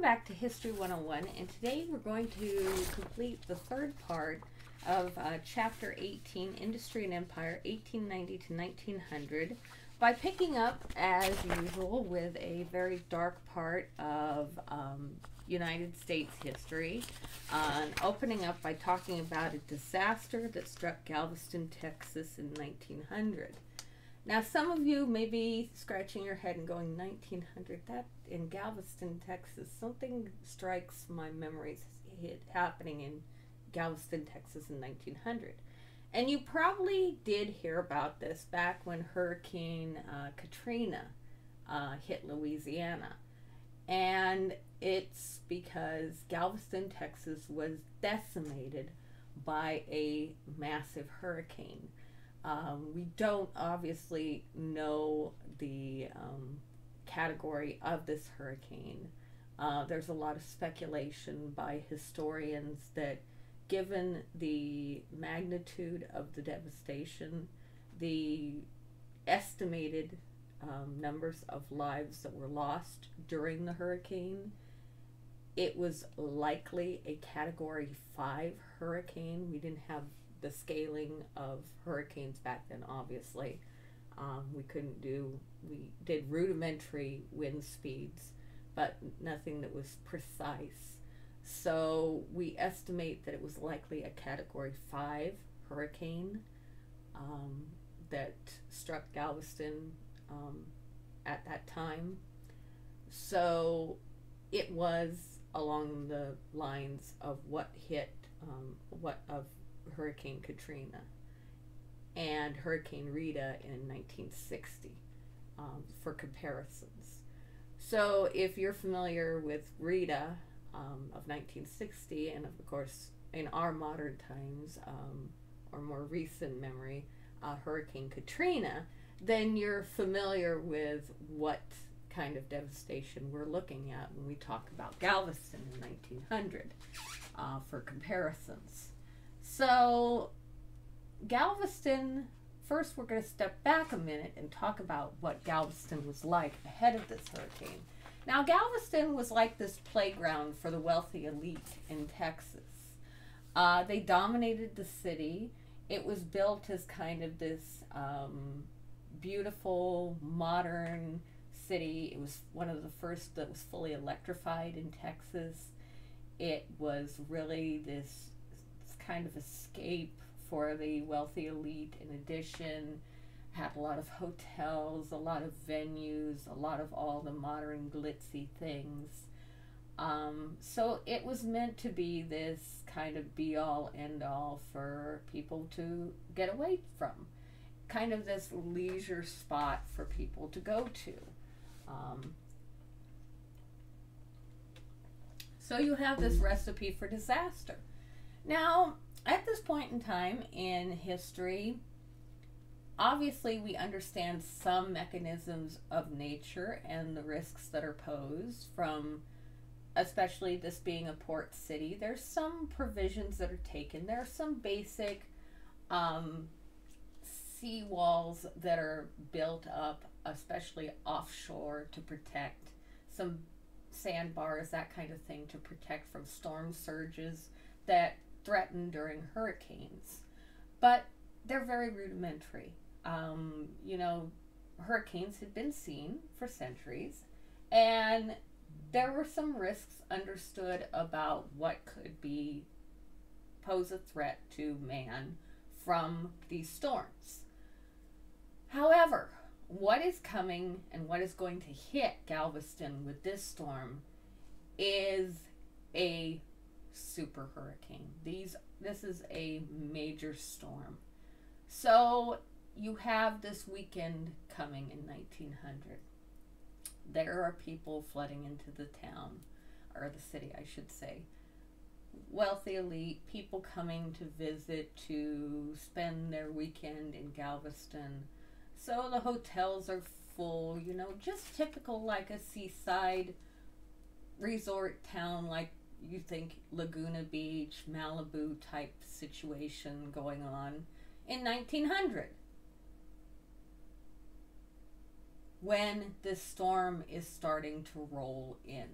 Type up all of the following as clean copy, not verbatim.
Welcome back to History 101, and today we're going to complete the third part of Chapter 18, Industry and Empire, 1890 to 1900, by picking up, as usual, with a very dark part of United States history, opening up by talking about a disaster that struck Galveston, Texas in 1900. Now, some of you may be scratching your head and going, 1900, that in Galveston, Texas, something strikes my memories happening in Galveston, Texas in 1900. And you probably did hear about this back when Hurricane Katrina hit Louisiana. And it's because Galveston, Texas was decimated by a massive hurricane. We don't obviously know the category of this hurricane. There's a lot of speculation by historians that given the magnitude of the devastation, the estimated numbers of lives that were lost during the hurricane, it was likely a Category 5 hurricane. We didn't have the scaling of hurricanes back then, obviously. We did rudimentary wind speeds, but nothing that was precise. So we estimate that it was likely a Category 5 hurricane that struck Galveston at that time. So it was along the lines of what hit, of Hurricane Katrina and Hurricane Rita in 1960, for comparisons. So if you're familiar with Rita of 1960, and of course in our modern times, or more recent memory, Hurricane Katrina, then you're familiar with what kind of devastation we're looking at when we talk about Galveston in 1900, for comparisons. So Galveston, first we're going to step back a minute and talk about what Galveston was like ahead of this hurricane. Now, Galveston was like this playground for the wealthy elite in Texas. They dominated the city. It was built as kind of this beautiful, modern city. It was one of the first that was fully electrified in Texas. It was really this kind of escape for the wealthy elite. In addition, had a lot of hotels, a lot of venues, a lot of all the modern glitzy things. So it was meant to be this kind of be-all, end-all for people to get away from. Kind of this leisure spot for people to go to. So you have this recipe for disaster. Now, at this point in time in history, obviously we understand some mechanisms of nature and the risks that are posed from, especially this being a port city. There's some provisions that are taken. There are some basic sea walls that are built up, especially offshore, to protect, some sandbars, that kind of thing, to protect from storm surges that threaten during hurricanes. But they're very rudimentary. Hurricanes had been seen for centuries, and there were some risks understood about what could pose a threat to man from these storms. However, what is coming and what is going to hit Galveston with this storm is a super hurricane. This is a major storm. So you have this weekend coming in 1900. There are people flooding into the town, or the city, I should say. Wealthy elite, people coming to visit, to spend their weekend in Galveston. So the hotels are full, just typical, like a seaside resort town, like you think Laguna Beach, Malibu type situation going on in 1900. When this storm is starting to roll in.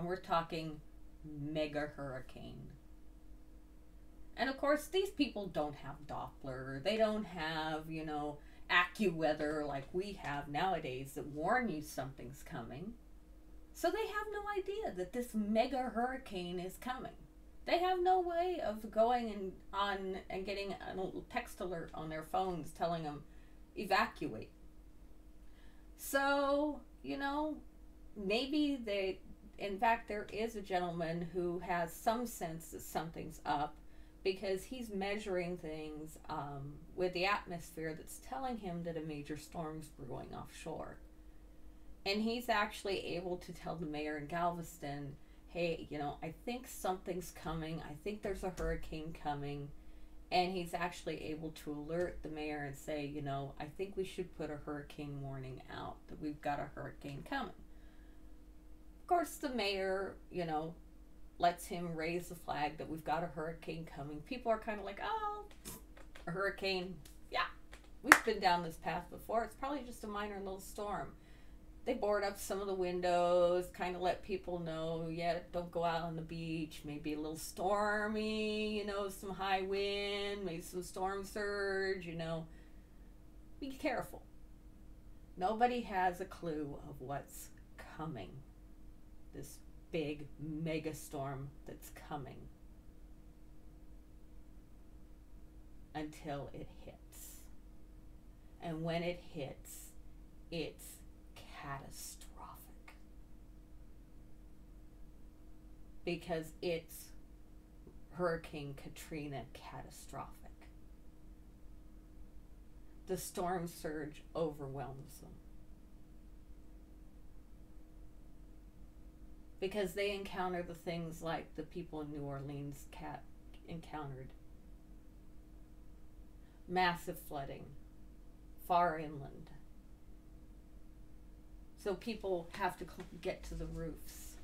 And we're talking mega hurricane. And of course, these people don't have Doppler. They don't have, you know, AccuWeather like we have nowadays that warn you something's coming. So they have no idea that this mega hurricane is coming. They have no way of going and getting a little text alert on their phones telling them evacuate. So, you know, maybe in fact, there is a gentleman who has some sense that something's up, because he's measuring things with the atmosphere that's telling him that a major storm's brewing offshore. And he's actually able to tell the mayor in Galveston, hey, you know, I think something's coming. I think there's a hurricane coming. And he's actually able to alert the mayor and say, you know, I think we should put a hurricane warning out, that we've got a hurricane coming. Of course, the mayor, you know, lets him raise the flag that we've got a hurricane coming. People are kind of like, oh, a hurricane. Yeah, we've been down this path before. It's probably just a minor little storm. They board up some of the windows, kind of let people know, yeah, don't go out on the beach. Maybe a little stormy, you know, some high wind, maybe some storm surge, you know. Be careful. Nobody has a clue of what's coming. This big mega storm that's coming, until it hits. And when it hits, it's catastrophic, because it's Hurricane Katrina catastrophic. The storm surge overwhelms them, because they encounter the things like the people in New Orleans encountered. Massive flooding, far inland. So people have to get to the roofs.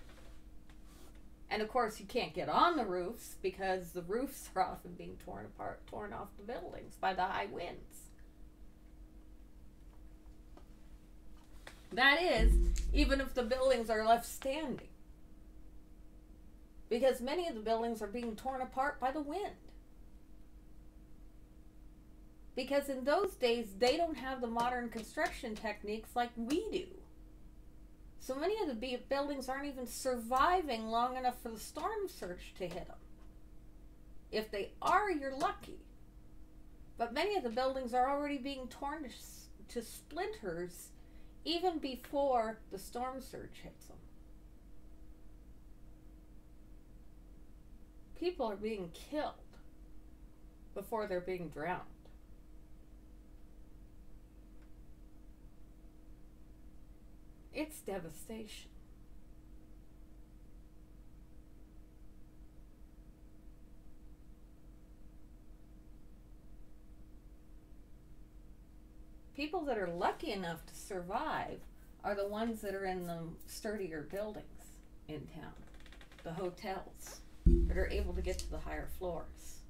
And of course, you can't get on the roofs, because the roofs are often being torn off the buildings by the high winds. That is, even if the buildings are left standing, because many of the buildings are being torn apart by the wind. Because in those days, they don't have the modern construction techniques like we do. So many of the buildings aren't even surviving long enough for the storm surge to hit them. If they are, you're lucky. But many of the buildings are already being torn to splinters even before the storm surge hits them. People are being killed before they're being drowned. It's devastation. People that are lucky enough to survive are the ones that are in the sturdier buildings in town, the hotels, that are able to get to the higher floors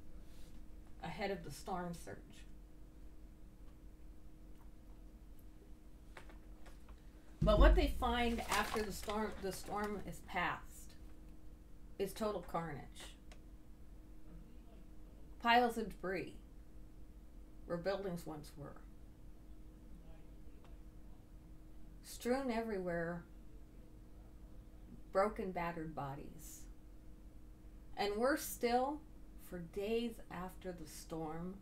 ahead of the storm surge. But what they find after the storm is past, is total carnage. Piles of debris where buildings once were. Strewn everywhere, broken, battered bodies. And worse still, for days after the storm,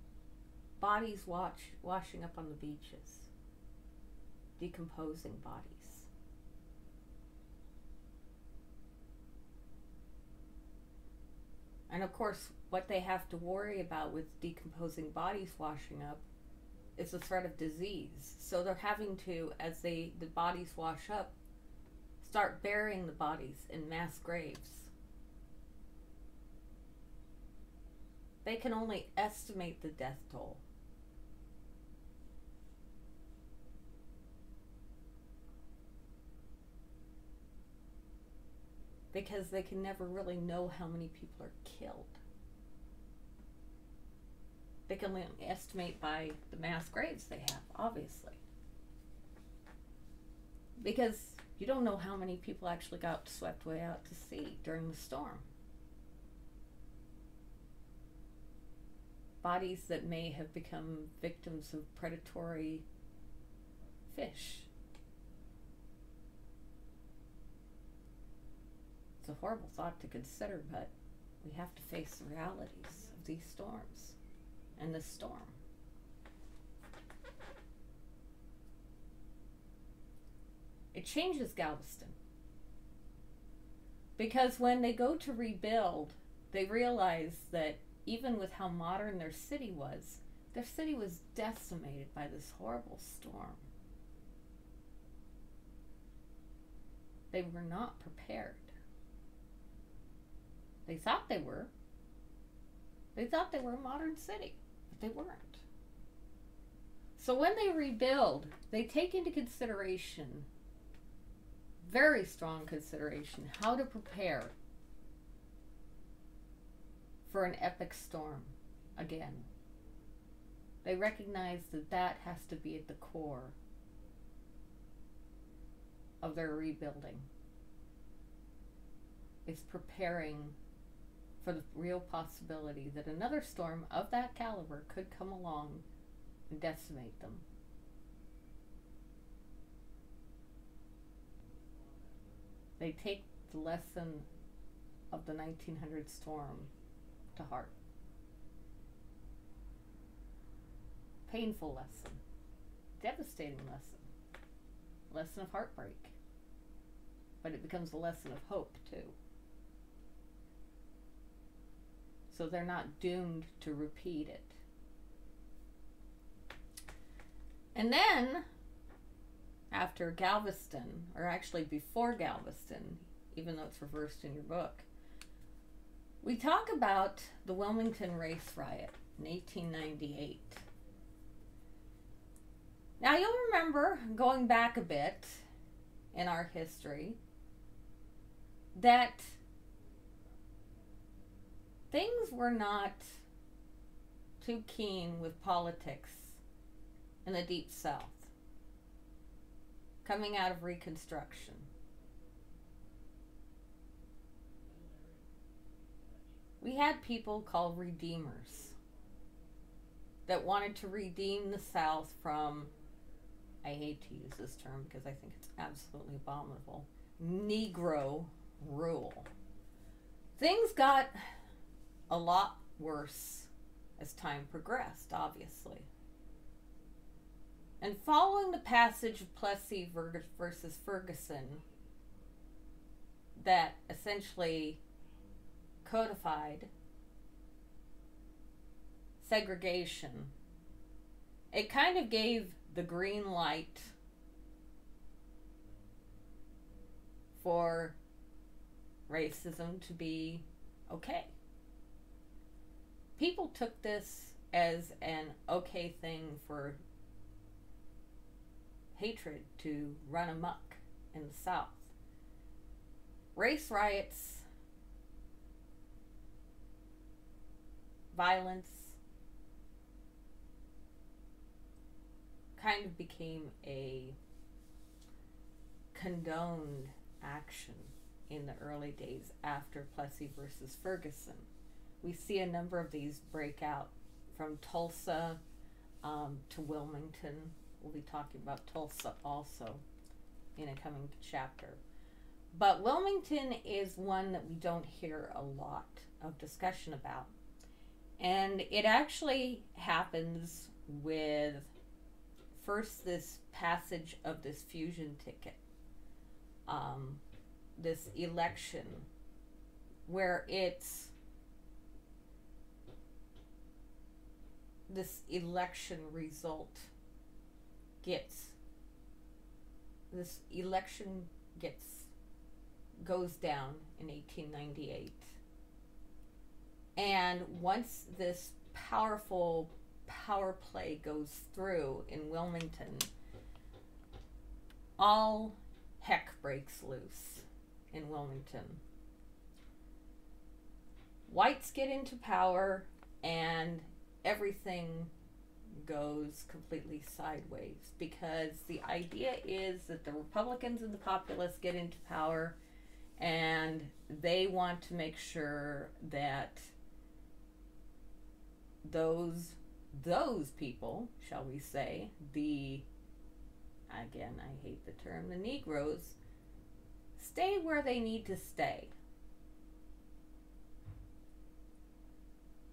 bodies washing up on the beaches. Decomposing bodies. And of course, what they have to worry about with decomposing bodies washing up is the threat of disease. So they're having to, as the bodies wash up, start burying the bodies in mass graves. They can only estimate the death toll. Because they can never really know how many people are killed. They can only estimate by the mass graves they have, obviously. Because You don't know how many people actually got swept way out to sea during the storm. Bodies that may have become victims of predatory fish. It's a horrible thought to consider, but we have to face the realities of these storms and this storm. It changes Galveston. Because when they go to rebuild, they realize that even with how modern their city was decimated by this horrible storm. They were not prepared. They thought they were. They thought they were a modern city, but they weren't. So when they rebuild, they take into consideration, very strong consideration, how to prepare for an epic storm again. They recognize that that has to be at the core of their rebuilding. It's preparing for the real possibility that another storm of that caliber could come along and decimate them. They take the lesson of the 1900 storm to heart. Painful lesson, devastating lesson of heartbreak, but it becomes a lesson of hope too. So they're not doomed to repeat it. And then, after Galveston, or actually before Galveston, even though it's reversed in your book, we talk about the Wilmington Race Riot in 1898. Now you'll remember, going back a bit in our history, that things were not too keen with politics in the Deep South, coming out of Reconstruction. We had people called redeemers that wanted to redeem the South from, I hate to use this term because I think it's absolutely abominable, Negro rule. Things got a lot worse as time progressed, obviously. And following the passage of Plessy versus Ferguson, that essentially codified segregation, it kind of gave the green light for racism to be okay. People took this as an okay thing for hatred to run amok in the South. Race riots, violence, kind of became a condoned action in the early days after Plessy versus Ferguson. We see a number of these break out from Tulsa to Wilmington. We'll be talking about Tulsa also in a coming chapter. But Wilmington is one that we don't hear a lot of discussion about. And it actually happens with first this passage of this fusion ticket, this election, where it's this election result goes down in 1898. And once this powerful power play goes through in Wilmington, all heck breaks loose in Wilmington. Whites get into power and everything goes completely sideways, because the idea is that the Republicans and the populists get into power, and they want to make sure that those people, shall we say, again, I hate the term, the Negroes, stay where they need to stay.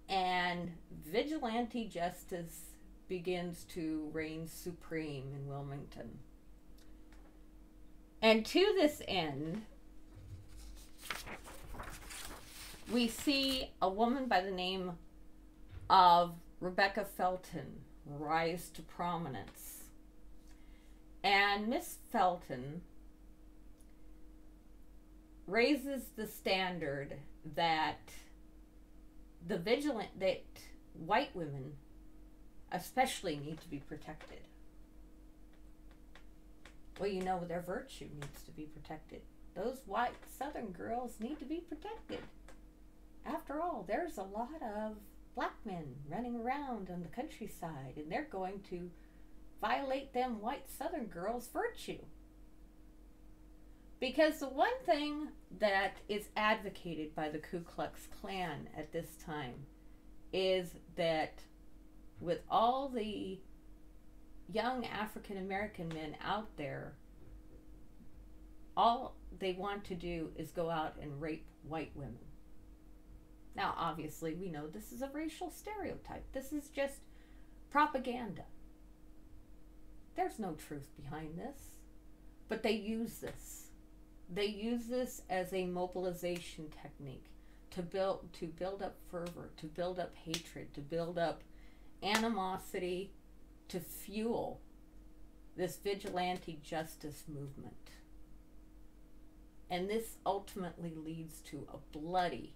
And vigilante justice begins to reign supreme in Wilmington. And to this end, we see a woman by the name of Rebecca Felton rise to prominence. And Miss Felton raises the standard that that white women especially need to be protected. Well, you know, their virtue needs to be protected. Those white Southern girls need to be protected. After all, there's a lot of black men running around on the countryside, and they're going to violate them white Southern girls' virtue. Because the one thing that is advocated by the Ku Klux Klan at this time is that with all the young African American men out there, all they want to do is go out and rape white women. Now, obviously, we know this is a racial stereotype. This is just propaganda. There's no truth behind this. But they use this. They use this as a mobilization technique to build up fervor, to build up hatred, to build up animosity, to fuel this vigilante justice movement. And this ultimately leads to a bloody,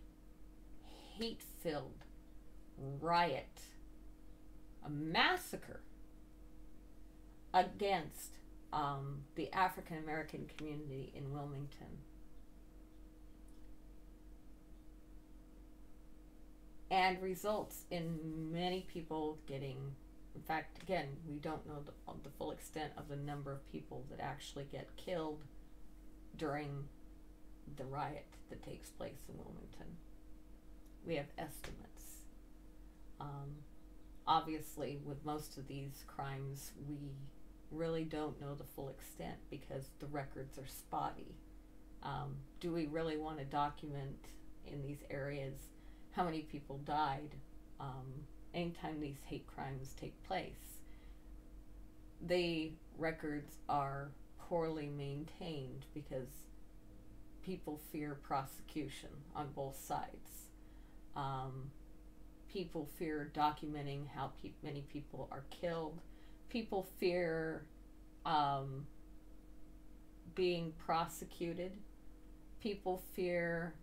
hate-filled riot, a massacre against the African American community in Wilmington. And results in many people getting, in fact, again, we don't know the full extent of the number of people that actually get killed during the riot that takes place in Wilmington. We have estimates. Obviously, with most of these crimes, we really don't know the full extent because the records are spotty. Do we really want to document in these areas how many people died anytime these hate crimes take place? The records are poorly maintained because people fear prosecution on both sides. People fear documenting how many people are killed. People fear being prosecuted. People fear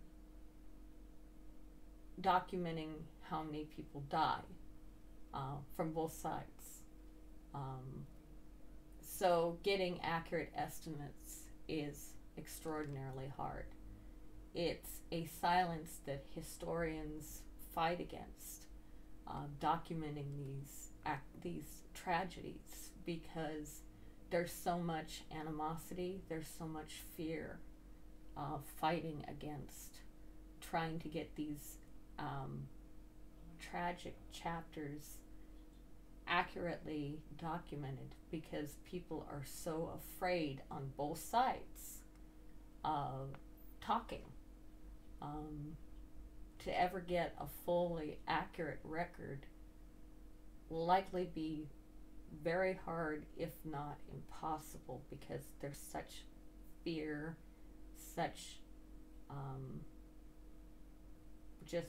documenting how many people die from both sides. So getting accurate estimates is extraordinarily hard. It's a silence that historians fight against, documenting these tragedies, because there's so much animosity, there's so much fear fighting against trying to get these tragic chapters accurately documented, because people are so afraid on both sides of talking. To ever get a fully accurate record will likely be very hard, if not impossible, because there's such fear, such just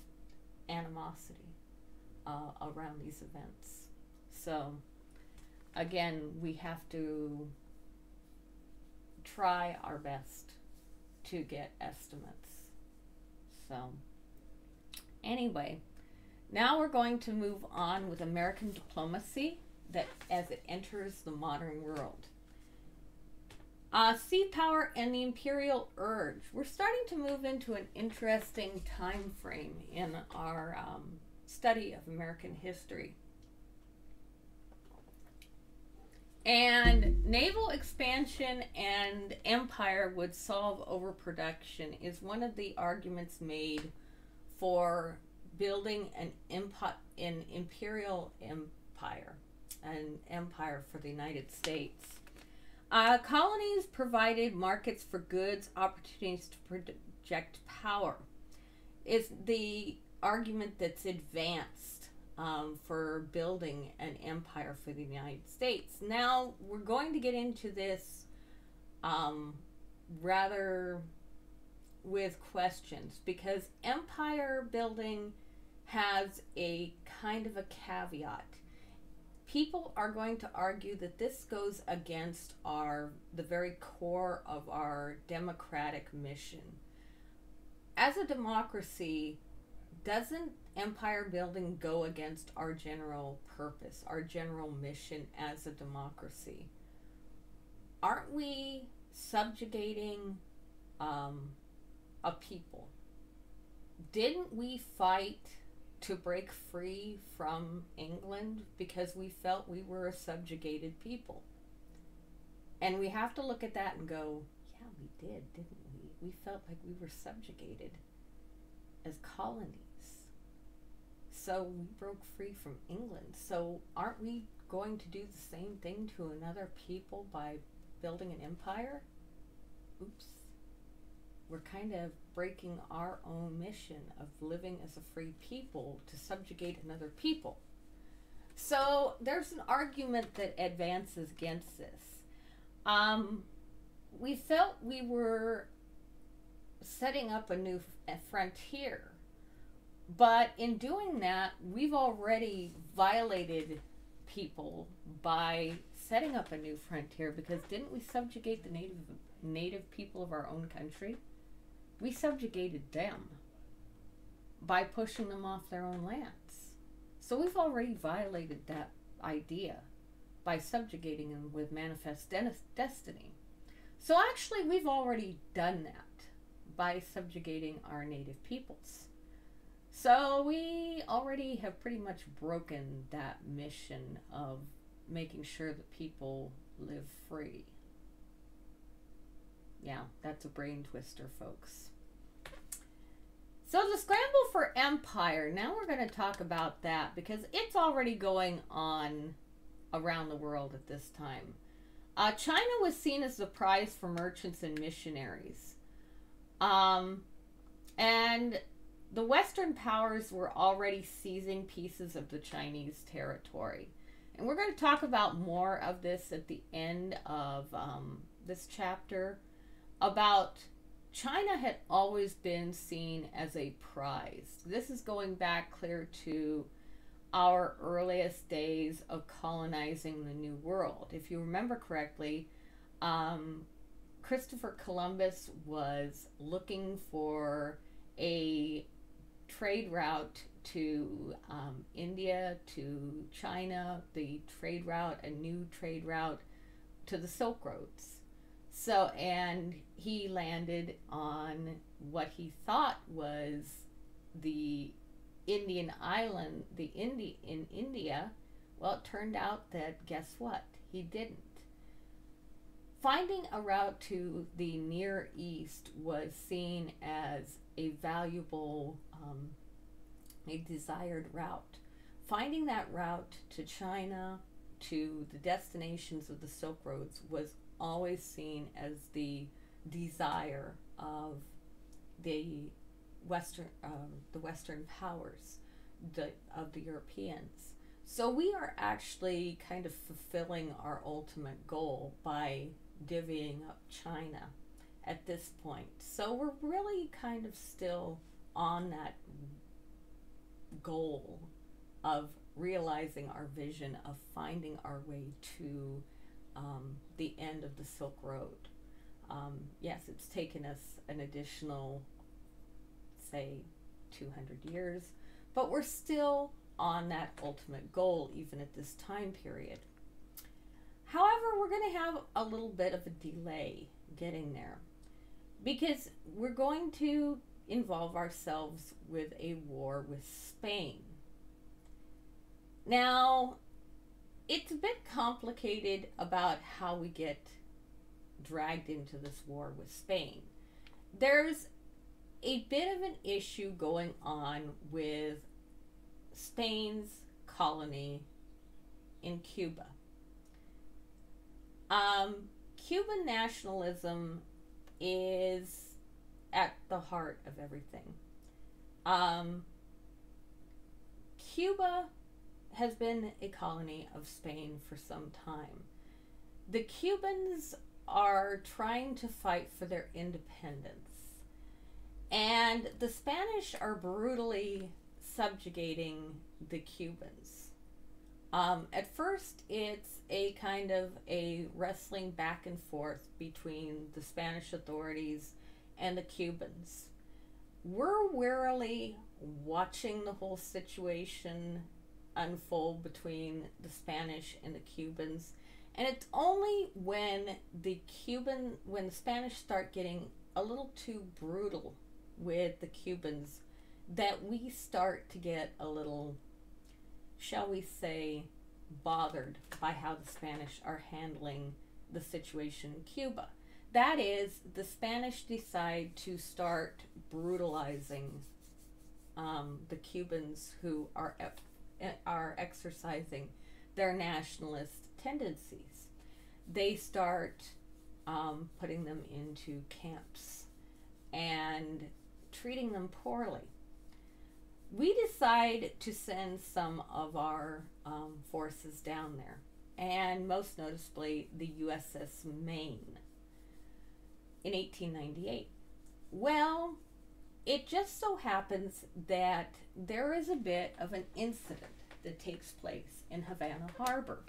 animosity around these events. So again, we have to try our best to get estimates. So anyway, now we're going to move on with American diplomacy that as it enters the modern world. Sea power and the imperial urge. We're starting to move into an interesting time frame in our study of American history. And naval expansion and empire would solve overproduction is one of the arguments made for building an imperial empire, an empire for the United States. Colonies provided markets for goods, opportunities to project power. Is the argument that's advanced for building an empire for the United States. Now, we're going to get into this rather with questions, because empire building has a kind of a caveat. People are going to argue that this goes against the very core of our democratic mission. As a democracy, doesn't empire building go against our general purpose, our general mission as a democracy? Aren't we subjugating a people? Didn't we fight to break free from England because we felt we were a subjugated people? And we have to look at that and go, yeah, we did, didn't we? We felt like we were subjugated as colonies. So we broke free from England. So aren't we going to do the same thing to another people by building an empire? Oops. We're kind of breaking our own mission of living as a free people to subjugate another people. So there's an argument that advances against this. We felt we were setting up a new frontier, but in doing that, we've already violated people by setting up a new frontier, because didn't we subjugate the native people of our own country? We subjugated them by pushing them off their own lands. So we've already violated that idea by subjugating them with manifest destiny. So actually, we've already done that by subjugating our native peoples. So we already have pretty much broken that mission of making sure that people live free. Yeah, that's a brain twister, folks. So the scramble for empire, now we're going to talk about that, because it's already going on around the world at this time. China was seen as the prize for merchants and missionaries. And the Western powers were already seizing pieces of the Chinese territory. And we're going to talk about more of this at the end of this chapter, about China had always been seen as a prize. This is going back clear to our earliest days of colonizing the New World. If you remember correctly, Christopher Columbus was looking for a trade route to India, to China, the trade route, a new trade route to the Silk Roads. So, and he landed on what he thought was the Indian island, in India. Well, it turned out that, guess what? He didn't. Finding a route to the Near East was seen as a valuable, a desired route. Finding that route to China, to the destinations of the Silk Roads, was always seen as the desire of the Western powers, of the Europeans. So we are actually kind of fulfilling our ultimate goal by divvying up China at this point. So we're really kind of still on that goal of realizing our vision of finding our way to the end of the Silk Road. Yes, it's taken us an additional, say, 200 years, but we're still on that ultimate goal even at this time period. However, we're going to have a little bit of a delay getting there, because we're going to involve ourselves with a war with Spain. Now, it's a bit complicated about how we get dragged into this war with Spain. There's a bit of an issue going on with Spain's colony in Cuba. Cuban nationalism is at the heart of everything. Cuba has been a colony of Spain for some time. The Cubans are trying to fight for their independence, and the Spanish are brutally subjugating the Cubans. At first, it's a kind of a wrestling back and forth between the Spanish authorities and the Cubans. We're warily watching the whole situation unfold between the Spanish and the Cubans, and it's only when the Spanish start getting a little too brutal with the Cubans that we start to get a little, shall we say, bothered by how the Spanish are handling the situation in Cuba. That is, the Spanish decide to start brutalizing the Cubans who are exercising their nationalist tendencies. They start putting them into camps and treating them poorly. We decide to send some of our forces down there, and most noticeably the USS Maine in 1898. Well, it just so happens that there is a bit of an incident that takes place in Havana Harbor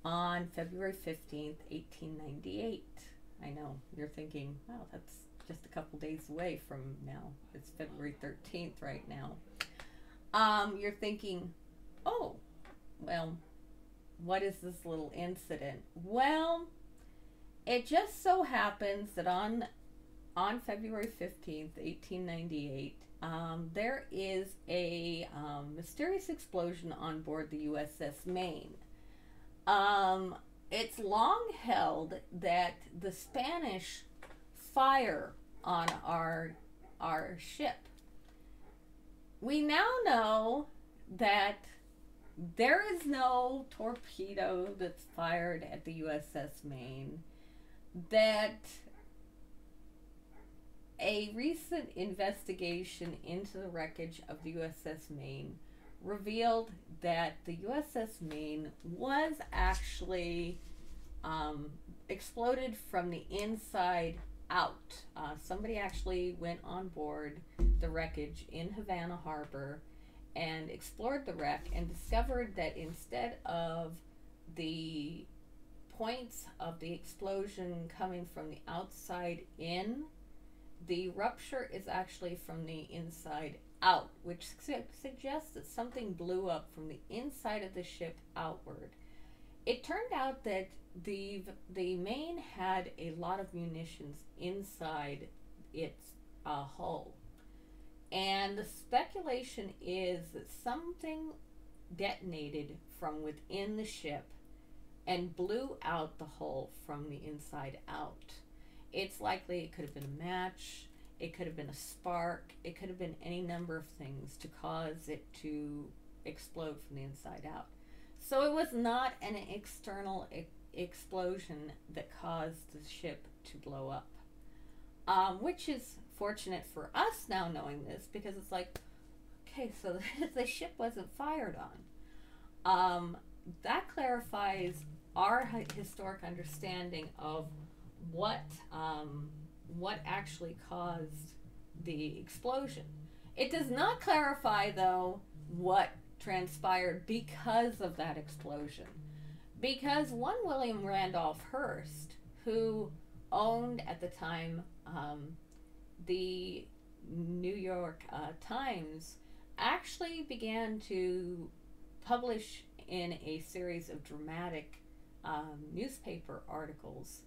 on February 15th, 1898. I know, you're thinking, wow, that's just a couple days away from now. It's February 13th right now. You're thinking, oh, well, what is this little incident? Well, it just so happens that on February 15th, 1898, there is a mysterious explosion on board the USS Maine. It's long held that the Spanish fire on our ship. We now know that there is no torpedo that's fired at the USS Maine, that a recent investigation into the wreckage of the USS Maine revealed that the USS Maine was actually exploded from the inside out. Somebody actually went on board the wreckage in Havana Harbor and explored the wreck and discovered that instead of the points of the explosion coming from the outside in, the rupture is actually from the inside out, which suggests that something blew up from the inside of the ship outward. It turned out that the Maine had a lot of munitions inside its hull, and the speculation is that something detonated from within the ship and blew out the hull from the inside out. It's likely it could have been a match, it could have been a spark, it could have been any number of things to cause it to explode from the inside out. So it was not an external explosion that caused the ship to blow up, which is fortunate for us now knowing this, because it's like, okay, so the ship wasn't fired on. That clarifies our historic understanding of what actually caused the explosion. It does not clarify, though, what transpired because of that explosion. Because one William Randolph Hearst, who owned at the time the New York Times, actually began to publish in a series of dramatic newspaper articles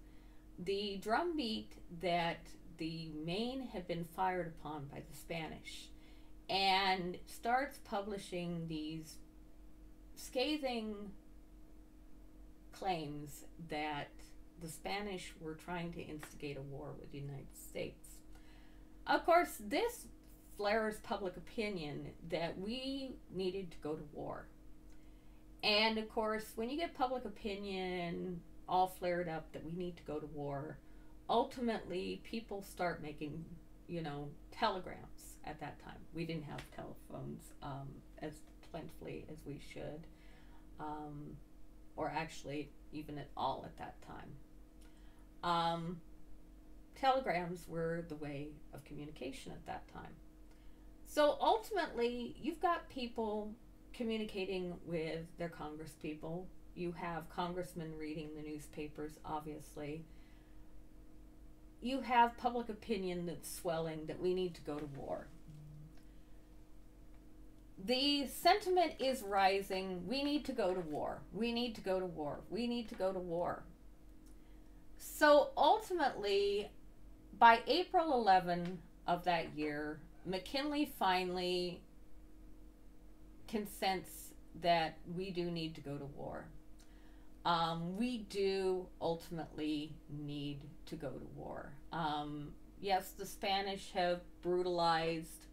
the drumbeat that the Maine had been fired upon by the Spanish, and starts publishing these scathing claims that the Spanish were trying to instigate a war with the United States. Of course, this flares public opinion that we needed to go to war. And of course, when you get public opinion all flared up that we need to go to war, ultimately people start making, telegrams at that time. We didn't have telephones as plentifully as we should, or actually even at all at that time. Telegrams were the way of communication at that time. So ultimately, you've got people communicating with their congresspeople. You have congressmen reading the newspapers, obviously. You have public opinion that's swelling that we need to go to war. The sentiment is rising. We need to go to war. We need to go to war. We need to go to war. So ultimately, by April 11 of that year, McKinley finally consents that we do need to go to war. We do ultimately need to go to war. Yes, the Spanish have brutalized,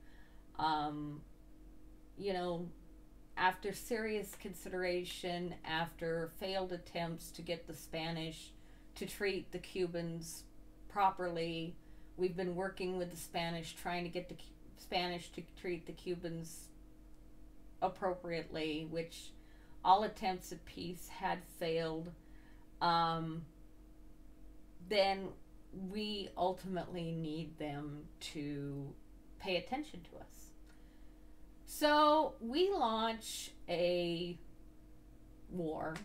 after serious consideration, after failed attempts to get the Spanish to treat the Cubans properly. We've been working with the Spanish, trying to get the Spanish to treat the Cubans appropriately, which all attempts at peace had failed. Then we ultimately need them to pay attention to us. So we launch a war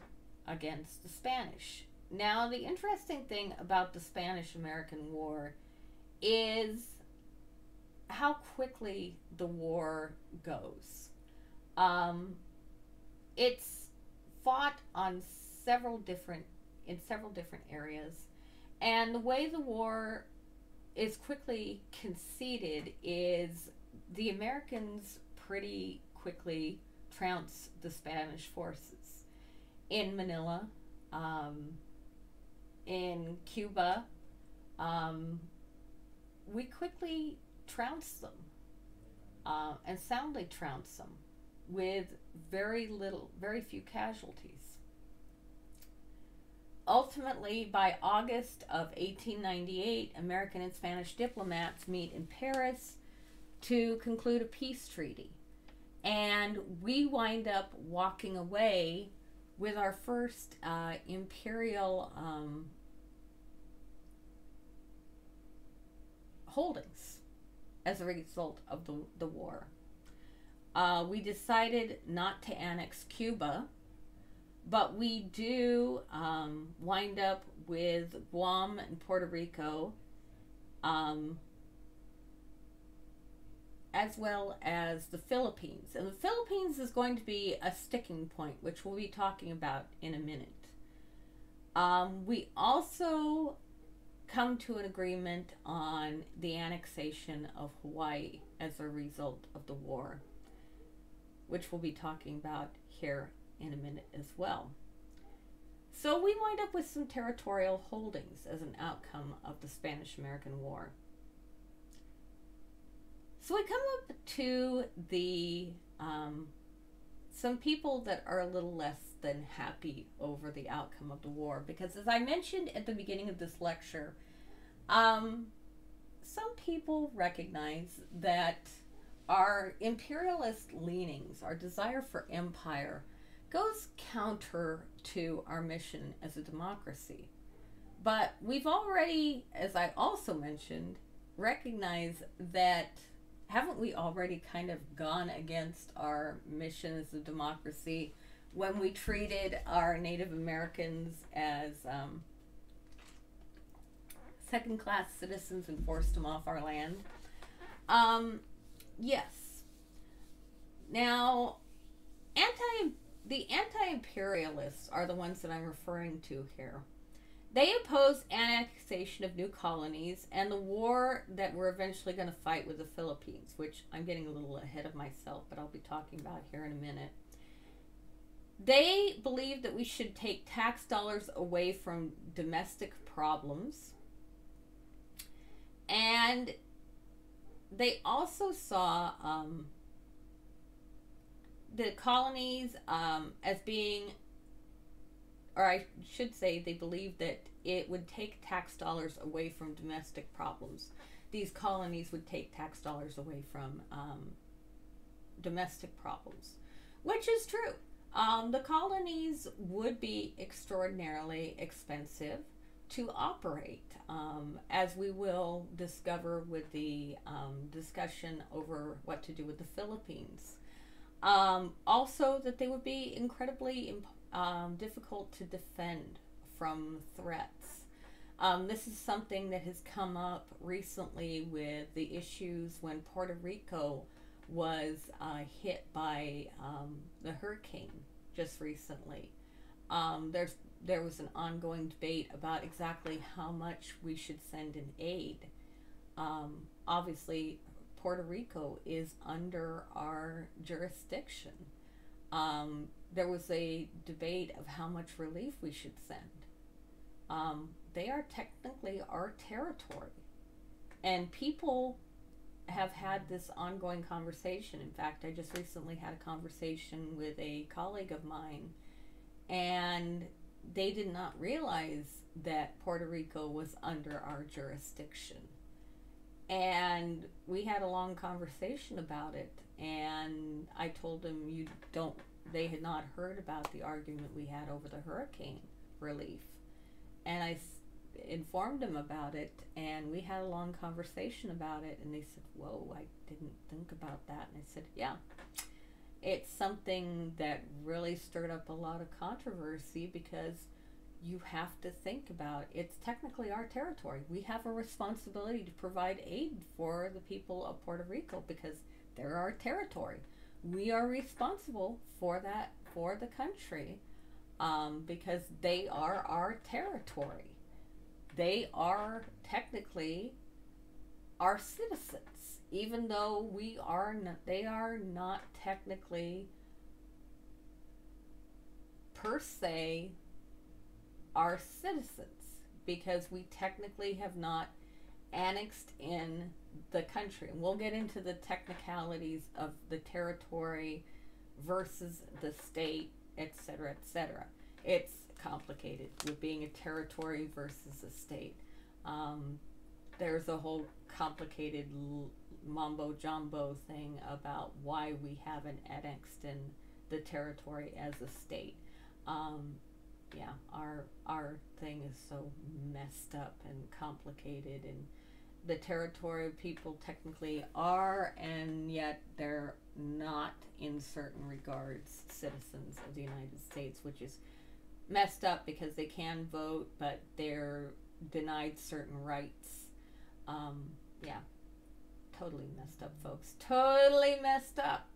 against the Spanish. Now, the interesting thing about the Spanish-American War is how quickly the war goes. It's fought on several different areas, and the way the war is quickly conceded is the Americans pretty quickly trounce the Spanish forces in Manila, in Cuba. We quickly trounce them, and soundly trounce them with very few casualties. Ultimately, by August of 1898, American and Spanish diplomats meet in Paris to conclude a peace treaty. And we wind up walking away with our first imperial holdings as a result of the war. We decided not to annex Cuba, but we do wind up with Guam and Puerto Rico, as well as the Philippines. And the Philippines is going to be a sticking point, which we'll be talking about in a minute. We also come to an agreement on the annexation of Hawaii as a result of the war, which we'll be talking about here in a minute as well. So we wind up with some territorial holdings as an outcome of the Spanish-American War. So we come up to the some people that are a little less than happy over the outcome of the war, because as I mentioned at the beginning of this lecture, some people recognize that our imperialist leanings, our desire for empire, goes counter to our mission as a democracy. But we've already, as I also mentioned, recognized that haven't we already kind of gone against our mission as a democracy when we treated our Native Americans as second-class citizens and forced them off our land? Yes. Now, the anti-imperialists are the ones that I'm referring to here. They oppose annexation of new colonies and the war that we're eventually going to fight with the Philippines, which I'm getting a little ahead of myself, but I'll be talking about here in a minute. They believe that we should take tax dollars away from domestic problems. And they also saw the colonies as being, or I should say, they believed that it would take tax dollars away from domestic problems. These colonies would take tax dollars away from domestic problems, which is true. The colonies would be extraordinarily expensive to operate, as we will discover with the discussion over what to do with the Philippines. Also, that they would be incredibly difficult to defend from threats. This is something that has come up recently with the issues when Puerto Rico was hit by the hurricane just recently. There was an ongoing debate about exactly how much we should send in aid. Obviously, Puerto Rico is under our jurisdiction. There was a debate of how much relief we should send. They are technically our territory. And people have had this ongoing conversation. In fact, I just recently had a conversation with a colleague of mine, and they did not realize that Puerto Rico was under our jurisdiction. And we had a long conversation about it, and I told them they had not heard about the argument we had over the hurricane relief. And I informed them about it, and we had a long conversation about it, and they said, whoa, I didn't think about that. And I said, yeah, it's something that really stirred up a lot of controversy, because you have to think about it's technically our territory. We have a responsibility to provide aid for the people of Puerto Rico because they're our territory. We are responsible for that, for the country, because they are our territory. They are technically our citizens, even though they are not technically per se our citizens, because we technically have not annexed in the country. And we'll get into the technicalities of the territory versus the state, etc., etc. It's complicated with being a territory versus a state. There's a whole complicated mumbo jumbo thing about why we haven't annexed in the territory as a state. Yeah, our thing is so messed up and complicated, and the territory people technically are, and yet they're not in certain regards citizens of the United States, which is messed up because they can vote, but they're denied certain rights. Yeah, totally messed up, folks. Totally messed up.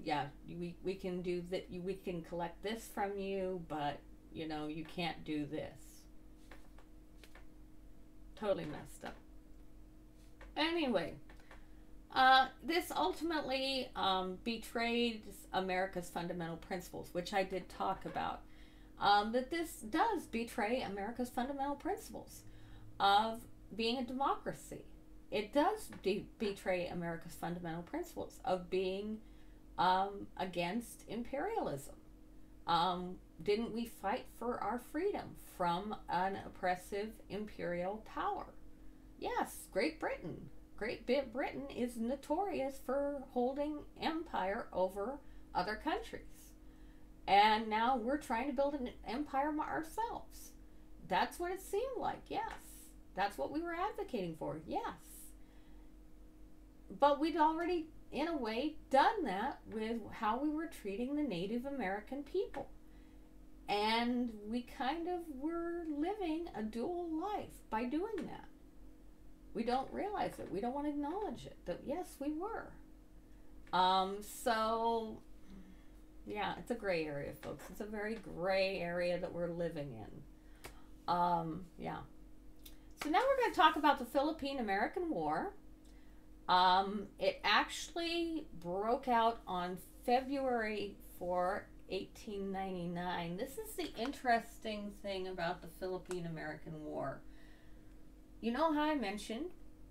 Yeah, we can do that. We can collect this from you, but you can't do this. Totally messed up. Anyway, this ultimately betrayed America's fundamental principles, which I did talk about. That this does betray America's fundamental principles of being a democracy. It does betray America's fundamental principles of being against imperialism. Didn't we fight for our freedom from an oppressive imperial power? Yes, Great Britain is notorious for holding empire over other countries. And now we're trying to build an empire ourselves. That's what it seemed like, yes. That's what we were advocating for, yes. But we'd already, in a way, done that with how we were treating the Native American people. And we kind of were living a dual life by doing that. We don't realize it. We don't want to acknowledge it. That yes, we were. So, yeah, it's a gray area, folks. It's a very gray area that we're living in. Yeah. So now we're going to talk about the Philippine-American War. It actually broke out on February 4, 1899. This is the interesting thing about the Philippine-American War. You know how I mentioned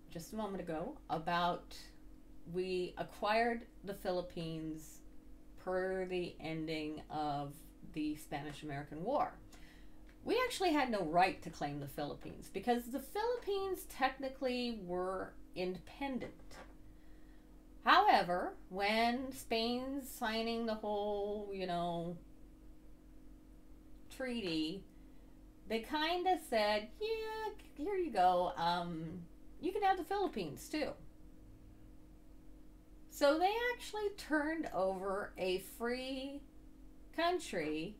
just a moment ago about we acquired the Philippines per the ending of the Spanish-American War. We actually had no right to claim the Philippines because the Philippines technically were independent. However, when Spain's signing the whole, treaty, they kind of said, yeah, here you go. You can have the Philippines too. So they actually turned over a free country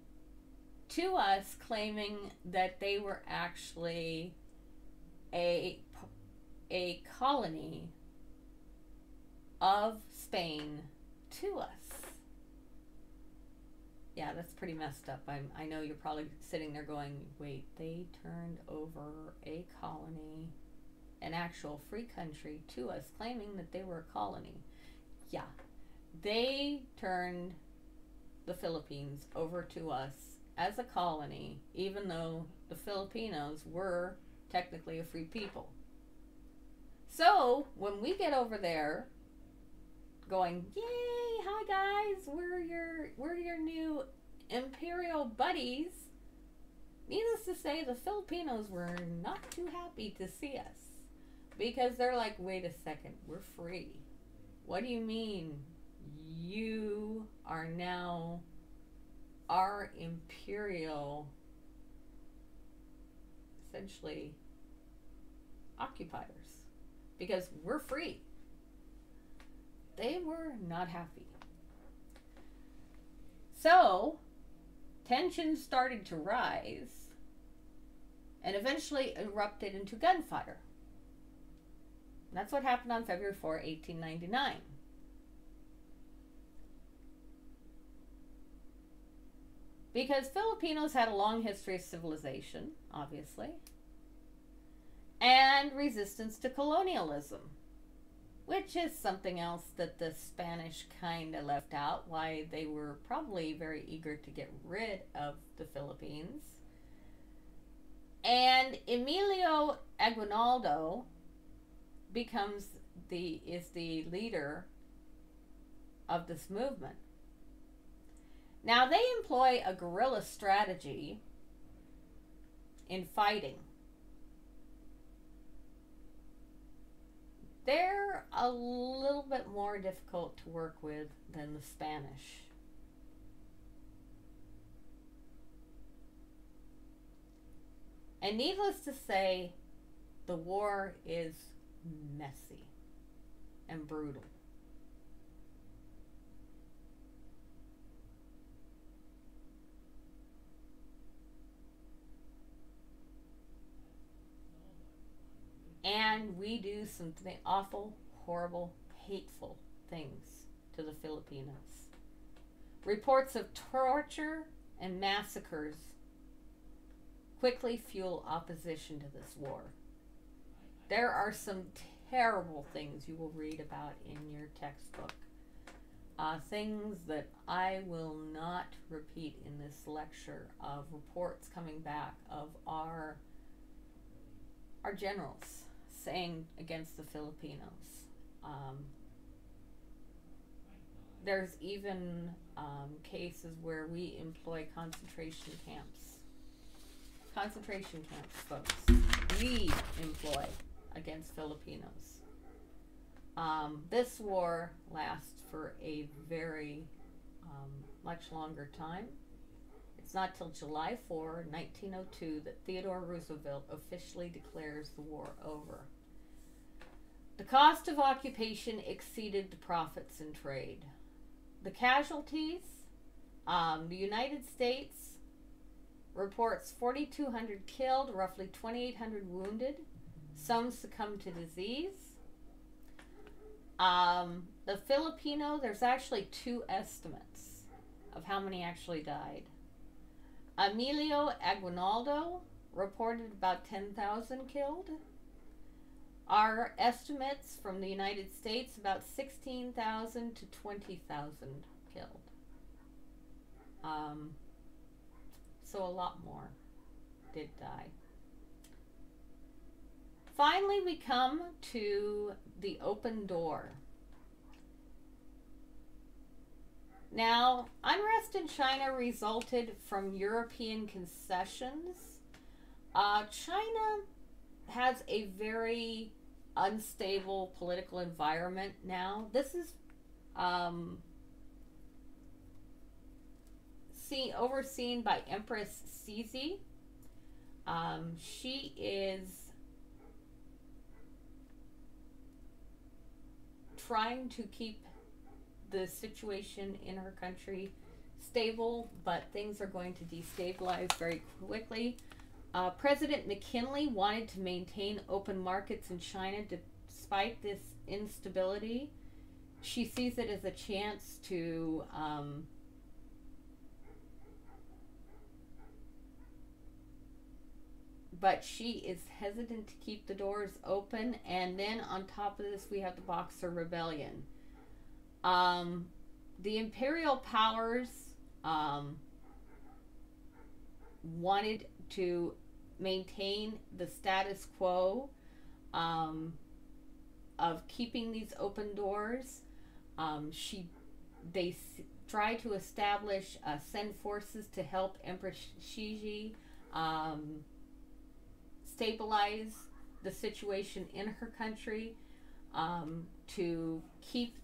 to us, claiming that they were actually a colony of Spain to us. Yeah, that's pretty messed up. I know you're probably sitting there going, wait, they turned over a colony, an actual free country to us, claiming that they were a colony. Yeah, they turned the Philippines over to us as a colony, even though the Filipinos were technically a free people. So when we get over there going, yay, hi guys, we're your new imperial buddies, needless to say, the Filipinos were not too happy to see us, because they're like, wait a second, we're free. What do you mean you are now our imperial, essentially, occupiers? Because we're free. They were not happy. So, tensions started to rise and eventually erupted into gunfire. That's what happened on February 4, 1899. Because Filipinos had a long history of civilization, obviously, and resistance to colonialism, which is something else that the Spanish kind of left out, why they were probably very eager to get rid of the Philippines. And Emilio Aguinaldo is the leader of this movement. Now, they employ a guerrilla strategy in fighting. They're a little bit more difficult to work with than the Spanish. And needless to say, the war is messy and brutal. And we do some awful, horrible, hateful things to the Filipinos. Reports of torture and massacres quickly fuel opposition to this war. There are some terrible things you will read about in your textbook. Things that I will not repeat in this lecture, of reports coming back of our generals saying against the Filipinos. There's even cases where we employ concentration camps. Concentration camps, folks. We employ against Filipinos. This war lasts for a very much longer time. It's not till July 4, 1902 that Theodore Roosevelt officially declares the war over. The cost of occupation exceeded the profits in trade. The casualties, the United States reports 4,200 killed, roughly 2,800 wounded. Some succumbed to disease. The Filipino, there's actually two estimates of how many actually died. Emilio Aguinaldo reported about 10,000 killed. Our estimates from the United States, about 16,000 to 20,000 killed. So a lot more did die. Finally, we come to the open door. Now, unrest in China resulted from European concessions. China has a very unstable political environment now. This is overseen by Empress Cixi. She is trying to keep the situation in her country stable, but things are going to destabilize very quickly. President McKinley wanted to maintain open markets in China despite this instability. She sees it as a chance to but she is hesitant to keep the doors open. And then on top of this, we have the Boxer Rebellion. The imperial powers wanted to maintain the status quo of keeping these open doors. They try to establish, send forces to help Empress Cixi stabilize the situation in her country, to keep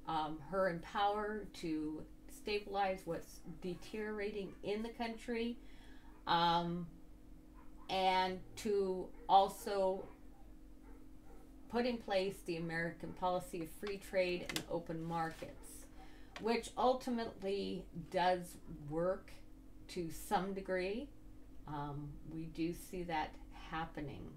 her in power, to stabilize what's deteriorating in the country, and to also put in place the American policy of free trade and open markets, which ultimately does work to some degree. We do see that happening.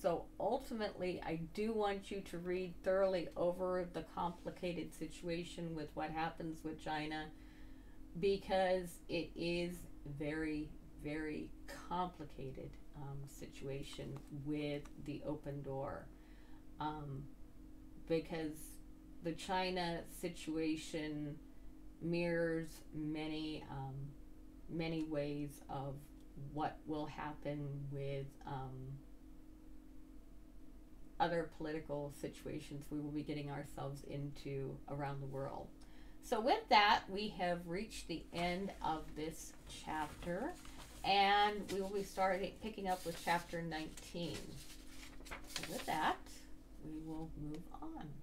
So ultimately, I do want you to read thoroughly over the complicated situation with what happens with China, because it is very, very complicated situation with the open door, because the China situation mirrors many ways of what will happen with other political situations we will be getting ourselves into around the world. So with that, we have reached the end of this chapter, and we will be picking up with chapter 19. So with that, we will move on.